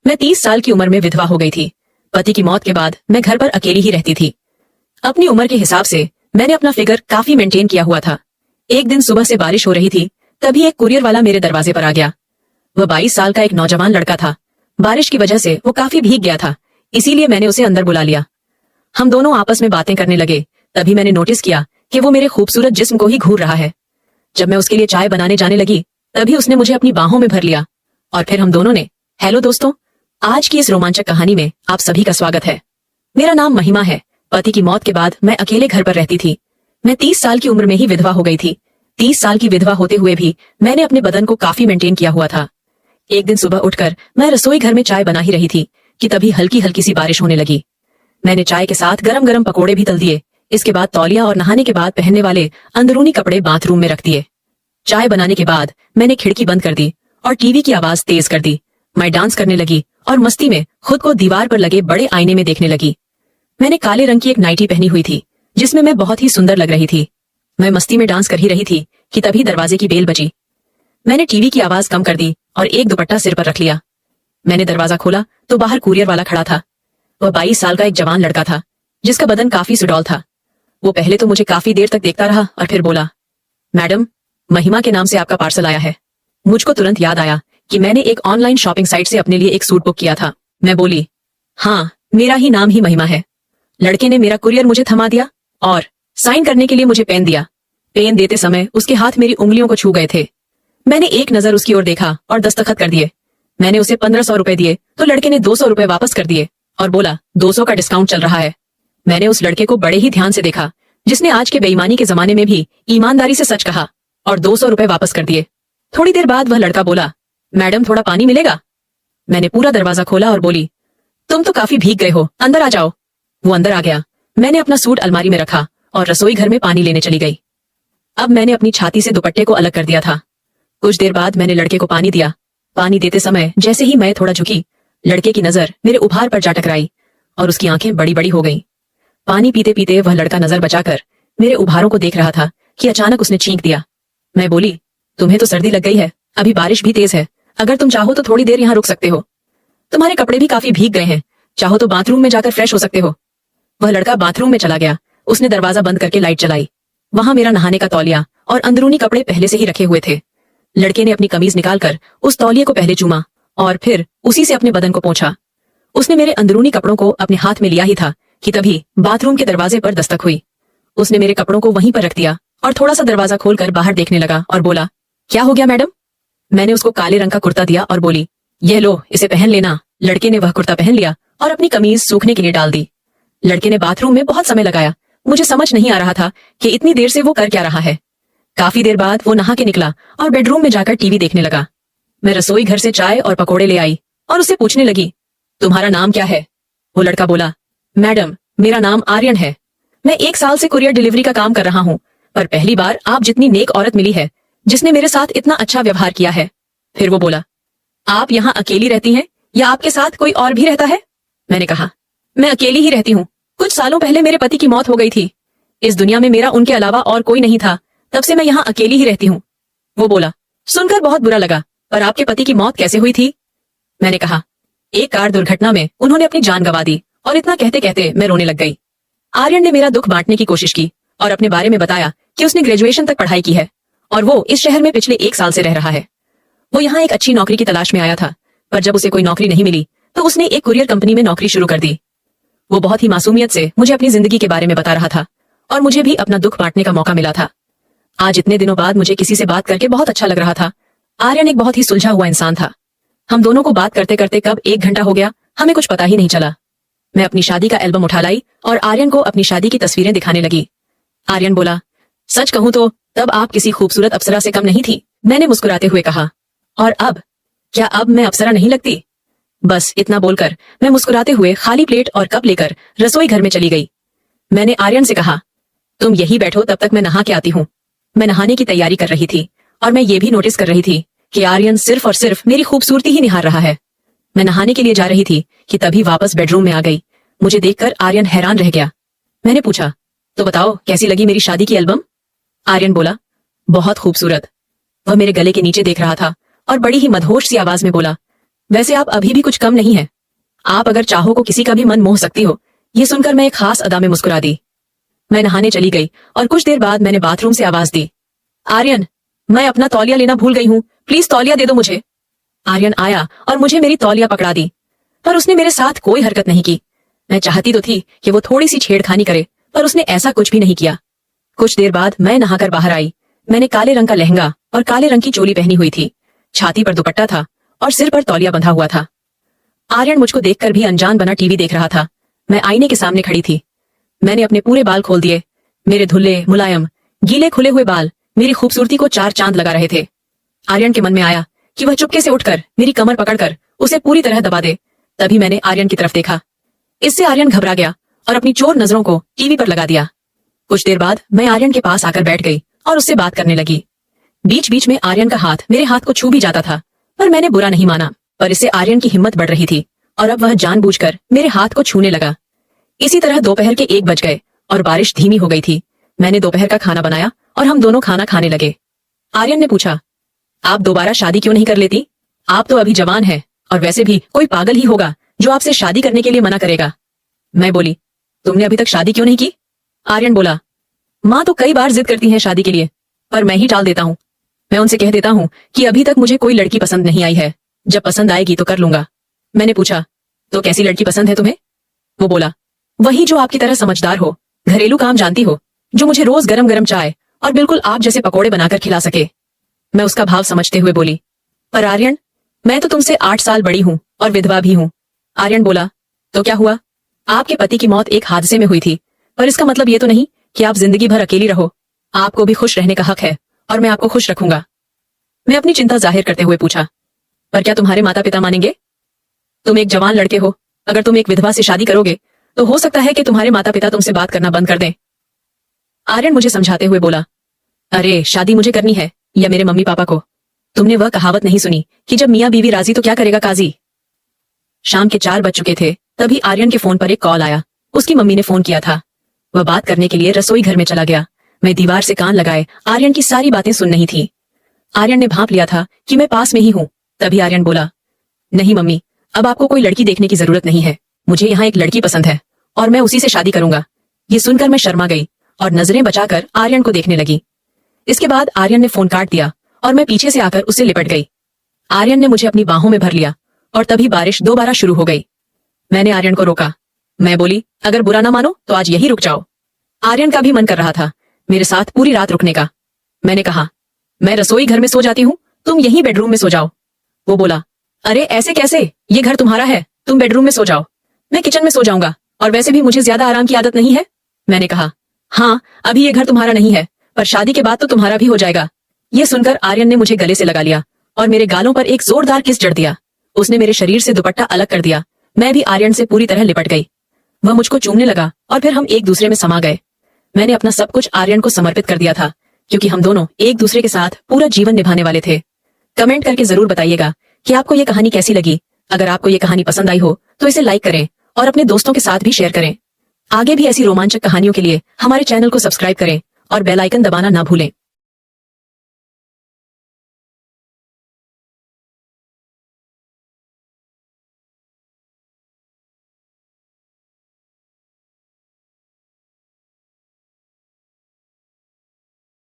मैं 30 साल की उम्र में विधवा हो गई थी। पति की मौत के बाद मैं घर पर अकेली ही रहती थी। अपनी उम्र के हिसाब से मैंने अपना फिगर काफी मेंटेन किया हुआ था। एक दिन सुबह से बारिश हो रही थी, तभी एक कुरियर वाला मेरे दरवाजे पर आ गया। वह 22 साल का एक नौजवान लड़का था। बारिश की वजह से वो काफी भीग गया था, इसीलिए मैंने उसे अंदर बुला लिया। हम दोनों आपस में बातें करने लगे। तभी मैंने नोटिस किया कि वो मेरे खूबसूरत जिस्म को ही घूर रहा है। जब मैं उसके लिए चाय बनाने जाने लगी, तभी उसने मुझे अपनी बाहों में भर लिया और फिर हम दोनों ने। हेलो दोस्तों, आज की इस रोमांचक कहानी में आप सभी का स्वागत है। मेरा नाम महिमा है। पति की मौत के बाद मैं अकेले घर पर रहती थी। मैं 30 साल की उम्र में ही विधवा हो गई थी। 30 साल की विधवा होते हुए भी मैंने अपने बदन को काफी मेंटेन किया हुआ था। एक दिन सुबह उठकर मैं रसोई घर में चाय बना ही रही थी कि तभी हल्की हल्की सी बारिश होने लगी। मैंने चाय के साथ गरम गरम पकोड़े भी तल दिए। इसके बाद तौलिया और नहाने के बाद पहनने वाले अंदरूनी कपड़े बाथरूम में रख दिए। चाय बनाने के बाद मैंने खिड़की बंद कर दी और टीवी की आवाज तेज कर दी। मैं डांस करने लगी और मस्ती में खुद को दीवार पर लगे बड़े आईने में देखने लगी। मैंने काले रंग की एक नाइटी पहनी हुई थी, जिसमें मैं बहुत ही सुंदर लग रही थी। मैं मस्ती में डांस कर ही रही थी कि तभी दरवाजे की बेल बजी। मैंने टीवी की आवाज कम कर दी और एक दुपट्टा सिर पर रख लिया। मैंने दरवाजा खोला तो बाहर कुरियर वाला खड़ा था। वह 22 साल का एक जवान लड़का था, जिसका बदन काफी सुडौल था। वो पहले तो मुझे काफी देर तक देखता रहा और फिर बोला, मैडम, महिमा के नाम से आपका पार्सल आया है। मुझको तुरंत याद आया कि मैंने एक ऑनलाइन शॉपिंग साइट से अपने लिए एक सूट बुक किया था। मैं बोली, हाँ, मेरा ही नाम ही महिमा है। लड़के ने मेरा कुरियर मुझे थमा दिया और साइन करने के लिए मुझे पेन दिया। पेन देते समय उसके हाथ मेरी उंगलियों को छू गए थे। मैंने एक नजर उसकी ओर देखा और दस्तखत कर दिए। मैंने उसे 1500 रुपए दिए तो लड़के ने 200 रुपए वापस कर दिए और बोला, 200 का डिस्काउंट चल रहा है। मैंने उस लड़के को बड़े ही ध्यान से देखा, जिसने आज के बेईमानी के जमाने में भी ईमानदारी से सच कहा और 200 रुपए वापस कर दिए। थोड़ी देर बाद वह लड़का बोला, मैडम, थोड़ा पानी मिलेगा? मैंने पूरा दरवाजा खोला और बोली, तुम तो काफी भीग गए हो, अंदर आ जाओ। वो अंदर आ गया। मैंने अपना सूट अलमारी में रखा और रसोई घर में पानी लेने चली गई। अब मैंने अपनी छाती से दुपट्टे को अलग कर दिया था। कुछ देर बाद मैंने लड़के को पानी दिया। पानी देते समय जैसे ही मैं थोड़ा झुकी, लड़के की नजर मेरे उभार पर जा टकराई और उसकी आंखें बड़ी बड़ी हो गईं। पानी पीते पीते वह लड़का नजर बचाकर मेरे उभारों को देख रहा था कि अचानक उसने चीख दिया। मैं बोली, तुम्हें तो सर्दी लग गई है, अभी बारिश भी तेज है। अगर तुम चाहो तो थोड़ी देर यहाँ रुक सकते हो। तुम्हारे कपड़े भी काफी भीग गए हैं, चाहो तो बाथरूम में जाकर फ्रेश हो सकते हो। वह लड़का बाथरूम में चला गया। उसने दरवाजा बंद करके लाइट जलाई। वहां मेरा नहाने का तौलिया और अंदरूनी कपड़े पहले से ही रखे हुए थे। लड़के ने अपनी कमीज निकालकर उस तौलिए को पहले चूमा और फिर उसी से अपने बदन को पोंछा। उसने मेरे अंदरूनी कपड़ों को अपने हाथ में लिया ही था कि तभी बाथरूम के दरवाजे पर दस्तक हुई। उसने मेरे कपड़ों को वहीं पर रख दिया और थोड़ा सा दरवाजा खोलकर बाहर देखने लगा और बोला, क्या हो गया मैडम? मैंने उसको काले रंग का कुर्ता दिया और बोली, यह लो, इसे पहन लेना। लड़के ने वह कुर्ता पहन लिया और अपनी कमीज सूखने के लिए डाल दी। लड़के ने बाथरूम में बहुत समय लगाया। मुझे समझ नहीं आ रहा था कि इतनी देर से वो कर क्या रहा है। काफी देर बाद वो नहा के निकला और बेडरूम में जाकर टीवी देखने लगा। मैं रसोई घर से चाय और पकोड़े ले आई और उससे पूछने लगी, तुम्हारा नाम क्या है? वो लड़का बोला, मैडम, मेरा नाम आर्यन है। मैं 1 साल से कुरियर डिलीवरी का काम कर रहा हूँ, पर पहली बार आप जितनी नेक औरत मिली है जिसने मेरे साथ इतना अच्छा व्यवहार किया है। फिर वो बोला, आप यहाँ अकेली रहती हैं या आपके साथ कोई और भी रहता है? मैंने कहा, मैं अकेली ही रहती हूँ। कुछ सालों पहले मेरे पति की मौत हो गई थी। इस दुनिया में मेरा उनके अलावा और कोई नहीं था, तब से मैं यहाँ अकेली ही रहती हूँ। वो बोला, सुनकर बहुत बुरा लगा, पर आपके पति की मौत कैसे हुई थी? मैंने कहा, एक कार दुर्घटना में उन्होंने अपनी जान गंवा दी। और इतना कहते कहते मैं रोने लग गई। आर्यन ने मेरा दुख बांटने की कोशिश की और अपने बारे में बताया कि उसने ग्रेजुएशन तक पढ़ाई की है और वो इस शहर में पिछले 1 साल से रह रहा है। वो यहाँ एक अच्छी नौकरी की तलाश में आया था, पर जब उसे कोई नौकरी नहीं मिली तो उसने एक कुरियर कंपनी में नौकरी शुरू कर दी। वो बहुत ही मासूमियत से मुझे अपनी जिंदगी के बारे में बता रहा था और मुझे भी अपना दुख बांटने का मौका मिला था। आज इतने दिनों बाद मुझे किसी से बात करके बहुत अच्छा लग रहा था। आर्यन एक बहुत ही सुलझा हुआ इंसान था। हम दोनों को बात करते करते कब 1 घंटा हो गया हमें कुछ पता ही नहीं चला। मैं अपनी शादी का एल्बम उठा लाई और आर्यन को अपनी शादी की तस्वीरें दिखाने लगी। आर्यन बोला, सच कहूं तो तब आप किसी खूबसूरत अप्सरा से कम नहीं थी। मैंने मुस्कुराते हुए कहा, और अब? क्या अब मैं अप्सरा नहीं लगती? बस इतना बोलकर मैं मुस्कुराते हुए खाली प्लेट और कप लेकर रसोई घर में चली गई। मैंने आर्यन से कहा, तुम यही बैठो, तब तक मैं नहा के आती हूँ। मैं नहाने की तैयारी कर रही थी और मैं ये भी नोटिस कर रही थी कि आर्यन सिर्फ और सिर्फ मेरी खूबसूरती ही निहार रहा है। मैं नहाने के लिए जा रही थी कि तभी वापस बेडरूम में आ गई। मुझे देखकर आर्यन हैरान रह गया। मैंने पूछा, तो बताओ कैसी लगी मेरी शादी की एल्बम? आर्यन बोला, बहुत खूबसूरत। वह मेरे गले के नीचे देख रहा था और बड़ी ही मदहोश सी आवाज में बोला, वैसे आप अभी भी कुछ कम नहीं है। आप अगर चाहो को किसी का भी मन मोह सकती हो। ये सुनकर मैं एक खास अदा में मुस्कुरा दी। मैं नहाने चली गई और कुछ देर बाद मैंने बाथरूम से आवाज दी, आर्यन, मैं अपना तौलिया लेना भूल गई हूँ, प्लीज तौलिया दे दो मुझे। आर्यन आया और मुझे मेरी तौलिया पकड़ा दी, पर उसने मेरे साथ कोई हरकत नहीं की। मैं चाहती तो थी कि वो थोड़ी सी छेड़खानी करे, पर उसने ऐसा कुछ भी नहीं किया। कुछ देर बाद मैं नहाकर बाहर आई। मैंने काले रंग का लहंगा और काले रंग की चोली पहनी हुई थी। छाती पर दुपट्टा था और सिर पर तौलिया बंधा हुआ था। आर्यन मुझको देखकर भी अनजान बना टीवी देख रहा था। मैं आईने के सामने खड़ी थी। मैंने अपने पूरे बाल खोल दिए। मेरे धुल्ले, मुलायम, गीले खुले हुए बाल मेरी खूबसूरती को चार चांद लगा रहे थे। आर्यन के मन में आया कि वह चुपके से उठकर मेरी कमर पकड़कर उसे पूरी तरह दबा दे। तभी मैंने आर्यन की तरफ देखा। इससे आर्यन घबरा गया और अपनी चोर नजरों को टीवी पर लगा दिया। कुछ देर बाद मैं आर्यन के पास आकर बैठ गई और उससे बात करने लगी। बीच बीच में आर्यन का हाथ मेरे हाथ को छू भी जाता था, पर मैंने बुरा नहीं माना। पर इससे आर्यन की हिम्मत बढ़ रही थी और अब वह जानबूझकर मेरे हाथ को छूने लगा। इसी तरह दोपहर के 1 बज गए और बारिश धीमी हो गई थी। मैंने दोपहर का खाना बनाया और हम दोनों खाना खाने लगे। आर्यन ने पूछा, आप दोबारा शादी क्यों नहीं कर लेती? आप तो अभी जवान है और वैसे भी कोई पागल ही होगा जो आपसे शादी करने के लिए मना करेगा। मैं बोली, तुमने अभी तक शादी क्यों नहीं की? आर्यन बोला, माँ तो कई बार जिद करती हैं शादी के लिए, पर मैं ही टाल देता हूँ। मैं उनसे कह देता हूँ कि अभी तक मुझे कोई लड़की पसंद नहीं आई है, जब पसंद आएगी तो कर लूंगा। मैंने पूछा, तो कैसी लड़की पसंद है तुम्हें? वो बोला, वही जो आपकी तरह समझदार हो, घरेलू काम जानती हो, जो मुझे रोज गरम गरम चाय और बिल्कुल आप जैसे पकोड़े बनाकर खिला सके। मैं उसका भाव समझते हुए बोली, पर आर्यन, मैं तो तुमसे 8 साल बड़ी हूँ और विधवा भी हूँ। आर्यन बोला, तो क्या हुआ? आपके पति की मौत एक हादसे में हुई थी, पर इसका मतलब ये तो नहीं कि आप जिंदगी भर अकेली रहो। आपको भी खुश रहने का हक है और मैं आपको खुश रखूंगा। मैं अपनी चिंता जाहिर करते हुए पूछा, पर क्या तुम्हारे माता पिता मानेंगे? तुम एक जवान लड़के हो, अगर तुम एक विधवा से शादी करोगे तो हो सकता है कि तुम्हारे माता पिता तुमसे बात करना बंद कर दें। आर्यन मुझे समझाते हुए बोला, अरे शादी मुझे करनी है या मेरे मम्मी पापा को? तुमने वह कहावत नहीं सुनी कि जब मियाँ बीवी राजी तो क्या करेगा काजी? शाम के 4 बज चुके थे, तभी आर्यन के फोन पर एक कॉल आया। उसकी मम्मी ने फोन किया था। वह बात करने के लिए रसोई घर में चला गया। मैं दीवार से कान लगाए आर्यन की सारी बातें सुन रही थी। आर्यन ने भांप लिया था कि मैं पास में ही हूँ। तभी आर्यन बोला, नहीं मम्मी, अब आपको कोई लड़की देखने की जरूरत नहीं है। मुझे यहाँ एक लड़की पसंद है और मैं उसी से शादी करूंगा। ये सुनकर मैं शर्मा गई और नजरें बचाकर आर्यन को देखने लगी। इसके बाद आर्यन ने फोन काट दिया और मैं पीछे से आकर उससे लिपट गई। आर्यन ने मुझे अपनी बाहों में भर लिया और तभी बारिश दोबारा शुरू हो गई। मैंने आर्यन को रोका। मैं बोली, अगर बुरा ना मानो तो आज यही रुक जाओ। आर्यन का भी मन कर रहा था मेरे साथ पूरी रात रुकने का। मैंने कहा, मैं रसोई घर में सो जाती हूँ, तुम यहीं बेडरूम में सो जाओ। वो बोला, अरे ऐसे कैसे, ये घर तुम्हारा है, तुम बेडरूम में सो जाओ। मैं किचन में सो जाऊंगा और वैसे भी मुझे ज्यादा आराम की आदत नहीं है। मैंने कहा, हाँ अभी ये घर तुम्हारा नहीं है, पर शादी के बाद तो तुम्हारा भी हो जाएगा। ये सुनकर आर्यन ने मुझे गले से लगा लिया और मेरे गालों पर एक जोरदार किस जड़ दिया। उसने मेरे शरीर से दुपट्टा अलग कर दिया। मैं भी आर्यन से पूरी तरह लिपट गई। वह मुझको चूमने लगा और फिर हम एक दूसरे में समा गए। मैंने अपना सब कुछ आर्यन को समर्पित कर दिया था, क्योंकि हम दोनों एक दूसरे के साथ पूरा जीवन निभाने वाले थे। कमेंट करके जरूर बताइएगा कि आपको ये कहानी कैसी लगी। अगर आपको ये कहानी पसंद आई हो तो इसे लाइक करें और अपने दोस्तों के साथ भी शेयर करें। आगे भी ऐसी रोमांचक कहानियों के लिए हमारे चैनल को सब्सक्राइब करें और बेल आइकन दबाना ना भूलें।